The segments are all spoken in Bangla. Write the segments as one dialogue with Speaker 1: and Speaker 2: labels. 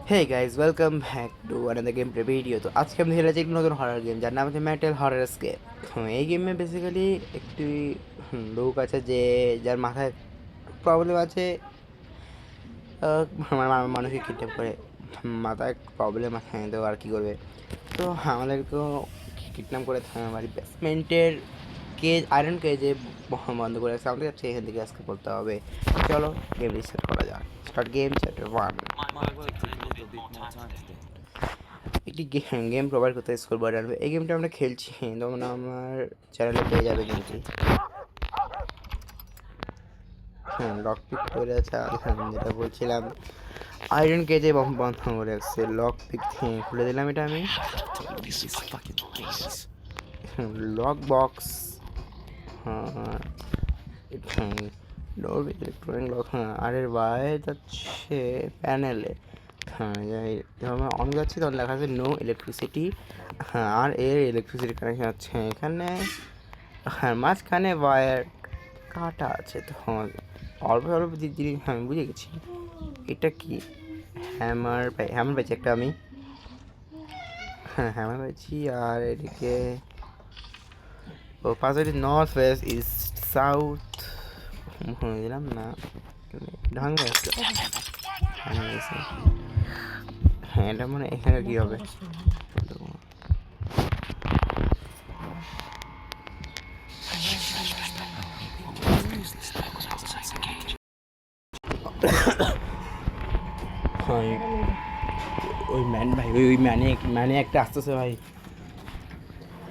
Speaker 1: Hey guys, welcome back to another gameplay video. তো আজকে আমি খেলেছি একটি নতুন হরার গেম যার নাম হচ্ছে মেটাল হরার স্কেপ। এই গেমে বেসিক্যালি একটি লোক আছে যার মাথায় প্রবলেম আছে, মানুষকে কিডন্যাপ করে। মাথায় প্রবলেম আছে, তো আর কি করবে। তো আমাদেরকেও কিডন্যাপ করে বাড়ি বেসমেন্টের কেজ, আয়রন কেজে বন্ধ করে রাখছে। আমাদের কাছে এখান থেকে আজকে করতে হবে। চলো গেম রিস্টার্ট করা যাক। Start game chapter 1। একটি গেম প্রোভাইড করতে স্কুল বোর্ড আনবে। এই গেমটা আমরা খেলছি, তখন আমার চ্যানেলে পেয়ে যাবে কিন্তু। লক পিক করে আছে, যেটা বলছিলাম আয়রন কেজে বন্ধ করে রাখছে। লক পিক খুলে দিলাম এটা আমি। লক বক্স, ডোর ইলেকট্রনিক লক। আর এর বাইরে যাচ্ছে প্যানেলে। যখন অন যাচ্ছে তখন লেখা আছে নো ইলেকট্রিসিটি। আর এর ইলেকট্রিসিটি কানেকশন আছে এখানে। মাঝখানে ওয়্যার কাটা আছে। তো অল্প অল্প জিনিস আমি বুঝে গেছি। এটা কি? হ্যামার পাইছি একটা আমি। হ্যামার পাইছি। আর এদিকে পাশাপাশি নর্থ ওয়েস্ট ইস্ট সাউথ দিলাম না, ঢাঙ্গা আছে। হ্যাঁ, এটা মানে এখানে কি হবে? ওই ম্যান ভাই, ওই ম্যানে একটা আসতেছে ভাই,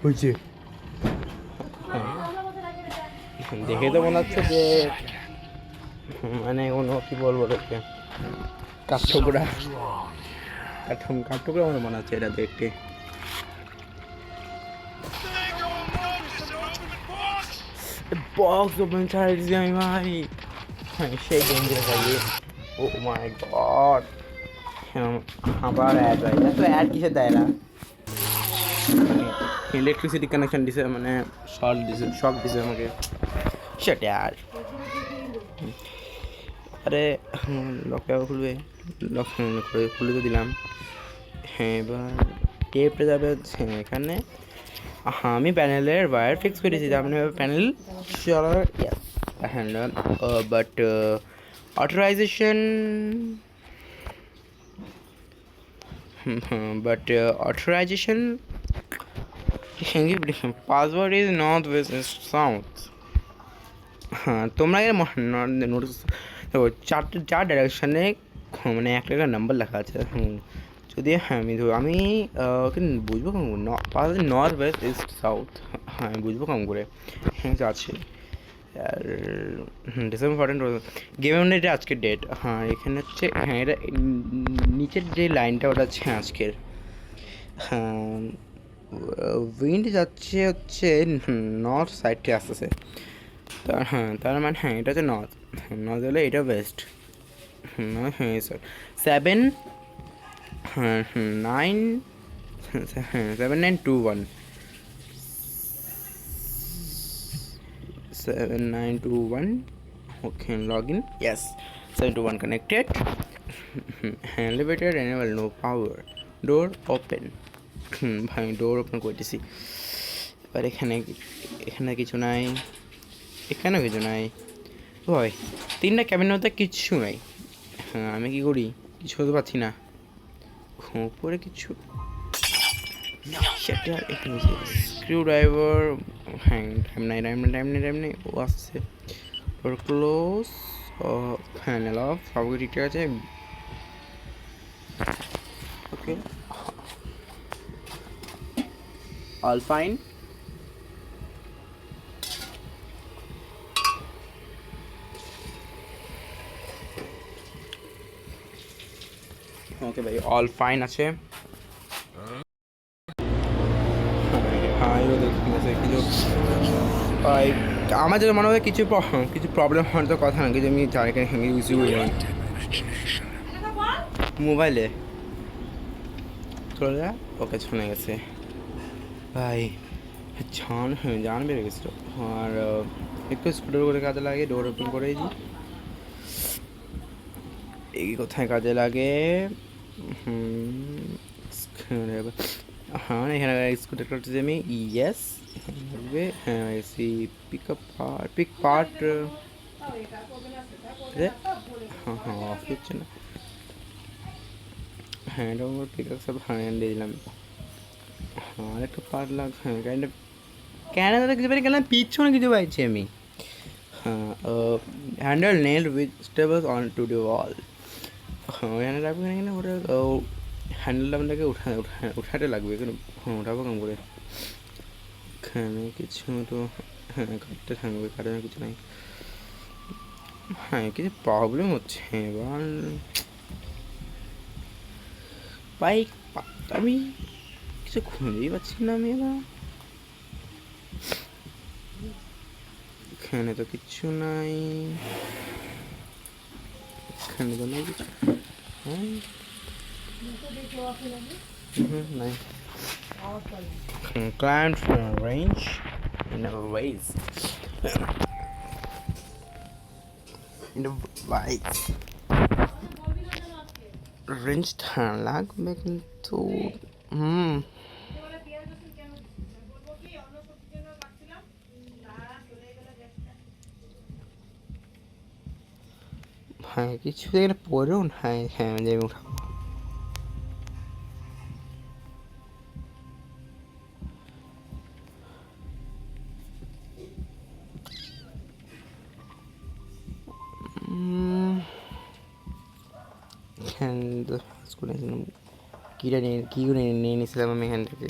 Speaker 1: বুঝছে। দেখে তো মনে হচ্ছে যে মানে কোনো কি বলবো ওকে, কাঠঠোকরা কাঠঠোকরা মনে হচ্ছে এটা দেখতে। বক্স ওপেন চাইছি আমি ভাই। সেই ডেঞ্জারাস আগে। ও মাই গড, আবার অ্যাড ভাই। তো অ্যাড কিসে দেয় না? ইলেকট্রিসিটি কানেকশন দিছে, মানে শক দিছে আমাকে। সেটা আর আরে লকটা খুলবে, লক খুলে তো দিলাম। হ্যাঁ, এবার টেপটা যাবে হচ্ছে এখানে। আমি প্যানেলের ওয়্যার ফিক্স করেছি, তার মানে প্যানেল চলার। হ্যাঁ, but authorisation authorisation password is north West south. হ্যাঁ, তোমরা নোটিস দেখো, চার ডাইরেকশানে মানে একটা একটা নাম্বার লেখা আছে। যদি আমি বুঝবো কেমন নর্থ ওয়েস্ট ইস্ট সাউথ? হ্যাঁ, আমি বুঝবো কেমন করে? হ্যাঁ, আছে। আর ডিসেম্বর 14 গেমের মধ্যে এটা আজকের ডেট। হ্যাঁ, এখানে হচ্ছে, হ্যাঁ এটা নিচের যে লাইনটা ওটা হচ্ছে আজকের। হ্যাঁ, উইন্ড যাচ্ছে হচ্ছে নর্থ সাইডে আসতেছে। তার মানে হ্যাঁ, এটা হচ্ছে নর্থ। নর্থ হলে এটা ওয়েস্ট। হ্যাঁ sir. 9 7921 7921। Okay, log in. Yes, 721 connected. Elevator enable, no power. Door open. ভাই ডোর ওপেন করতেছি। এবার এখানে কিছু নাই, এখানেও কিছু নাই ভাই। তিনটা ক্যাবিনের মধ্যে কিচ্ছু নাই। হ্যাঁ, আমি কি করি? কিছু হতে পারছি না। উপরে কিছু সেটা এখানে স্ক্রু ড্রাইভার। হ্যাঁ, টাইম নেই। ও আসছে। ওর ক্লোজ, প্যানেল অফ, সব কিছু ঠিক আছে। ওকে, অল ফাইন। ওকে ভাই, অল ফাইন আছে। হ্যাঁ, ঠিক আছে। কিছু আমার যেটা মনে হয় কিছু প্রবলেম হওয়ার তো কথা না, কিছু আমি জায়গায় ইউজ করি মোবাইলে চলে যা। ওকে, শুনে গেছে ভাই। জান বেড়ে গেছিলো। আর একটু স্কুটার করে কাজে লাগে, ডোর ওপেন করে দিই। এই কোথায় কাজে লাগে? হ্যাঁ এখানে স্কুটার করতেছি আমি ইয়েস হবে হ্যাঁ AC pick up pick part হ্যাঁ হ্যাঁ অফ হচ্ছে না হ্যাঁ এটা পিক আপ সব হ্যাঁ দিয়ে দিলাম হ্যাঁ আরেকটু পার্ট লাগ হ্যাঁ গাড়িটা কেন দাদা কিছু পারি কেন পিছনে কিছু পাইছি আমি হ্যাঁ handle nail with staples on to the wall হ্যাঁ এখানে রাখবো এখানে ওটা হ্যান্ডেলটা আপনাকে উঠাতে লাগবে কেন হ্যাঁ উঠাবো কেমন করে এখানে কিছু তো হ্যাঁ কাটতে থাকবে কারণ কিছু নাই হ্যাঁ কিছু প্রবলেম হচ্ছে এবার বাইক আমি কিছু খুঁজেই পাচ্ছি না আমি এবার এখানে তো কিচ্ছু নাই এখানে তো নাই কিছু হ্যাঁ নাই climb range in a ways in a ways range লাগবে কিন্তু হ্যাঁ কিছু এখানে পড়েও হ্যাঁ হ্যাঁ যে আমি উঠাবো এখান স্কুলে কীটা নিয়ে কী করে নিয়ে নিয়েছিলাম আমি এখান থেকে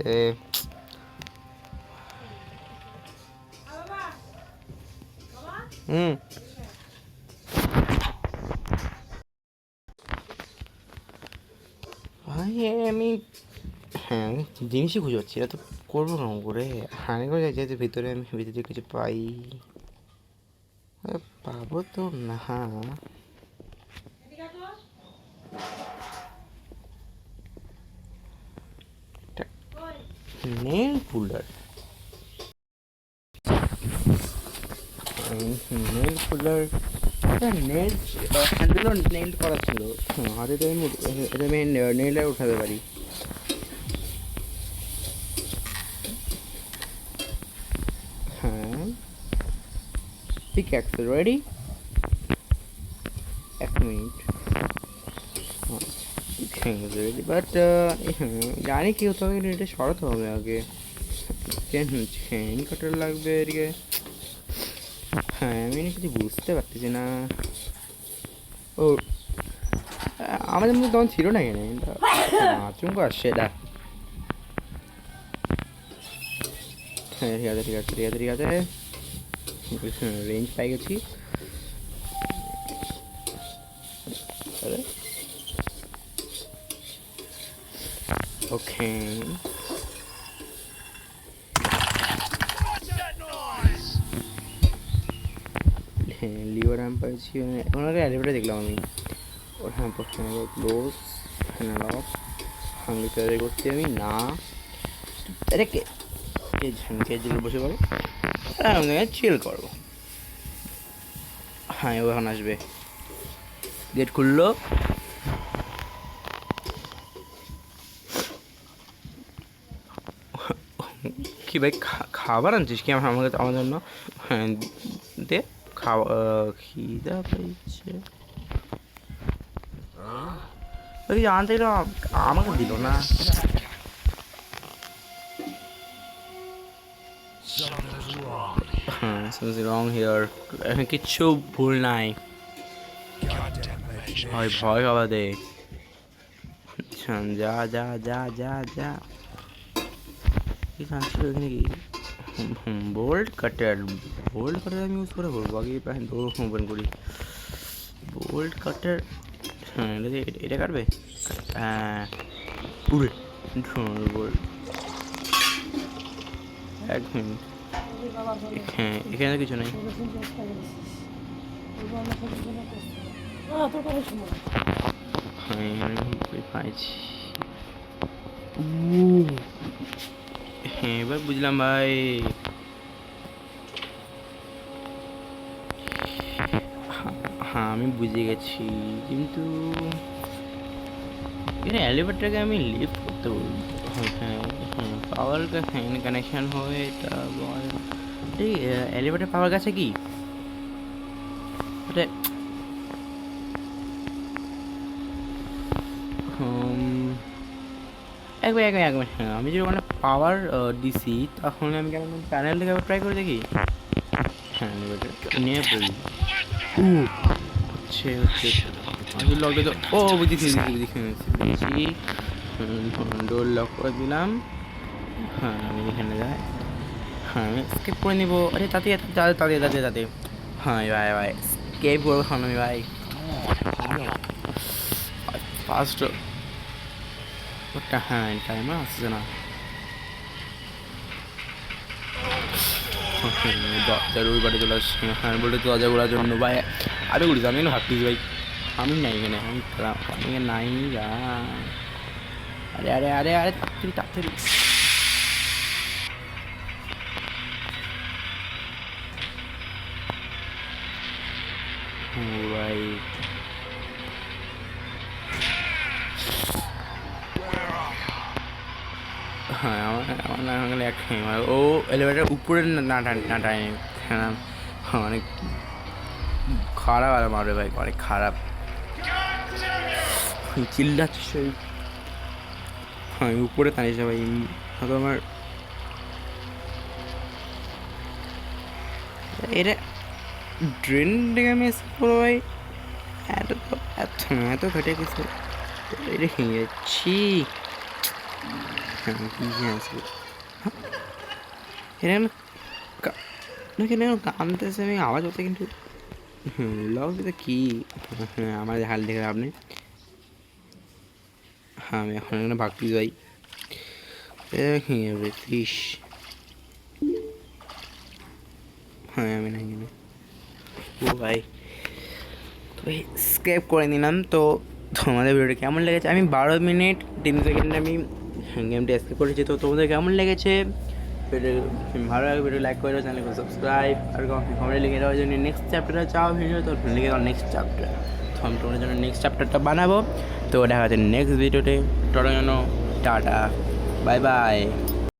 Speaker 1: ভাই আমি হ্যাঁ জিনিসই খুঁজে পাচ্ছি এটা তো করবো কেমন করে হানি করে যাচ্ছে ভিতরে আমি ভিতরে কিছু পাই পাবো তো না নেল পুলার নেল পুলার নেল হ্যান্ডেলও নেল করা ছিল আর এটা আমি নেলটা উঠাতে পারি হ্যাঁ ঠিক আছে রেডি এক মিনিট রেডি বাট জানি কি হতে হবে এটা সরাতে হবে আগে চেন কাটার লাগবে এদিকে হ্যাঁ আমি কিছু বুঝতে পারতেছি না ও আমাদের মধ্যে তখন ছিল না এখানে আচমকা আসছে এটা হ্যাঁ ঠিক আছে ঠিক আছে ঠিক আছে ঠিক আছে রেঞ্জ পাই গেছি ওকে হ্যাঁ লিভার আর্ম পাইছি ওনাকে অ্যালিভেটার দেখলাম আমি ওর হ্যাঁ প্রথমে ক্লোজ হ্যাঁ অফ হাঙ্গি করছি আমি না আরে কেজ বসে পড়ো হ্যাঁ আমি চিল করবো হ্যাঁ ওখানে আসবে গেট খুললো কি ভাই খাবার আনছিস কি আমাকে আমার জন্য হ্যাঁ দে খাওয়া খিদা পাইছে ওই আনতে আমাকে দিল না হ্যাঁ রং হিয়ার এখন কিচ্ছু ভুল নাই ভয় ভয় হওয়া দে যা যা যা যা যা কি জানছিল এখানে কি বোল্ট কাটার আমি ইউজ করে করবো আগে প্রায় ডোর ওপেন করি বোল্ট কাটার হ্যাঁ এটা কাটবে হ্যাঁ পুরে বোল্ট এক মিনিট হ্যাঁ এখানে কিছু নেই হ্যাঁ পাইছি হ্যাঁ এবার বুঝলাম ভাই হ্যাঁ আমি বুঝে গেছি কিন্তু এখানে এলিভেটরকে আমি লিফট করতে বলবো। হ্যাঁ হ্যাঁ, পাওয়ার ফ্যান কানেকশন হয়ে তা এই এলিভেটর পাওয়ার গেছে কি ওটা? একবার একবার একবার হ্যাঁ, আমি যদি ওখানে পাওয়ার দিছি তাহলে আমি কেন প্যানেল থেকে ট্রাই করে দেখি। হ্যাঁ এলিভেটর নিয়ে বলি হচ্ছে হচ্ছে আমি লকটা তো ও বুঝেছি বুঝেছি। ডোর লক করে দিলাম। হ্যাঁ আমি এখানে যাই। হ্যাঁ আমি স্কিপ করে নিবো। আরে তাতে তাতে তাতে তাতে তাতে হ্যাঁ ভাই ভাই স্কেপ করবো এখন আমি ভাই ফার্স্ট ওটা। হ্যাঁ টাইমার আসছে না। দরজার ওই বাড়ি চলে আসছে। হ্যাঁ বলতে দরজা ঘোরার জন্য ভাই আরও ঘুরিস আমি কেন ভাবছিস ভাই আমি নাই এখানে আমি এখানে নাই যা। আরে আরে আরে আরে তাড়াতাড়ি তাড়াতাড়ি ও ভাই হ্যাঁ আমার আমার না গেলে এক ও এলিভেটার উপরে না না টাইনে হ্যাঁ অনেক খারাপ আর মারবে ভাই অনেক খারাপ চিল্লাচ্ছিস ওই। হ্যাঁ উপরে টানিস ভাই হয়তো আমার এটা ড্রেন থেকে মিস করো ভাই। এত এত এত ঘটে কিছু এটা খেয়ে যাচ্ছি। হ্যাঁ কি আছে এখানে এখানে কানতেছে আমি আওয়াজ হচ্ছে কিন্তু লক এটা কি? হ্যাঁ আমার হাল দেখে আপনি। হ্যাঁ আমি এখন এখানে ভাগতে যাই ফিস। হ্যাঁ আমি না এখানে ও ভাই তো স্কেপ করে নিলাম। তো তোমাদের ভিডিওটা কেমন লেগেছে? আমি 12 মিনিট 3 সেকেন্ডে আমি গেমটা স্কেপ করেছি। তো তোমাদের কেমন লেগেছে? ভিডিও ভালো লাগে ভিডিও লাইক করে দাও, চ্যানেলকে সাবস্ক্রাইব আর কমেন্টে লিখে দেওয়ার জন্য নেক্সট চ্যাপ্টারে চাও ভিডিও তো লিখে দাও নেক্সট চ্যাপ্টার। তো আমি তোমাদের জন্য নেক্সট চ্যাপ্টারটা বানাবো। তো দেখা হচ্ছে নেক্সট ভিডিওতে। ততক্ষণের জন্য টাটা বাই বাই।